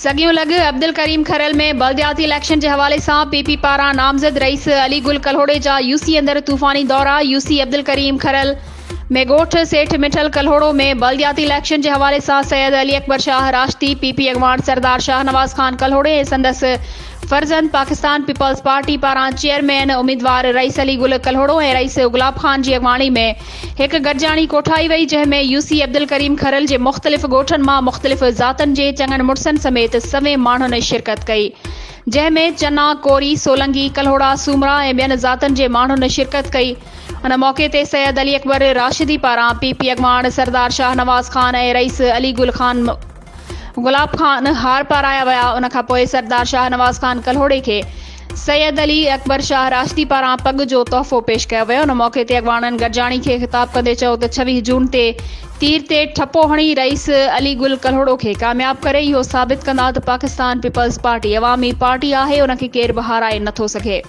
सगियों लॻ अब्दुल करीम खरल में बल्दियाती इलेक्शन के हवाले से पीपी पारां नामज़द रईस अली गुल कल्होड़े जा यूसी अंदर तूफ़ानी दौरा। यूसी अब्दुल करीम खरल में गोठ सेठ मिठल कल्होड़ो में बल्दियाती इलेक्शन के हवाले से सैयद अली अकबर शाह राश्ती पीपी अगवान सरदार शाहनवाज खान कल्होड़े संदस फर्जंद पाकिस्तान पीपल्स पार्टी पारां चेयरमैन उम्मीदवार रईस अली गुल कल्होड़ो ए रईस गुलाब खान की अगवानी में एक गडजाणी कोठाई वही, जैमें यूसी अब्दुल करीम खरल के मुख्तलिफ गोठन में मुख्तलिफ जातन के चंगन मुड़सन समेत सवे मानुन शिरकत कई, जैमें चन्ना कोरी सोलंगी कल्होड़ा सूमरा ए बेन जातन के मानुन शिरकत कई। उन मौके ते सैयद अली अकबर राशिदी पारां पीपी अगवान सरदार शाहनवाज खान ए रईस अली गुलाब खान हार पाराया वया। उन खां पोइ सरदार शाहनवाज खान कल्होड़े के सैयद अली अकबर शाह राश्ती पारां पग जो तोहफ़ो पेश किया वियो। उन मौके ते अगवानन गडजाणी के खिताब कंदे चयो त 26 जून ते तीर ते ठप्पो हणी रईस अली गुल कल्होड़ो के कामयाब करे इहो साबित कंदा त पाकिस्तान पीपल्स पार्टी अवामी पार्टी आहे, उनखे केर बि हाराए नथो सघे।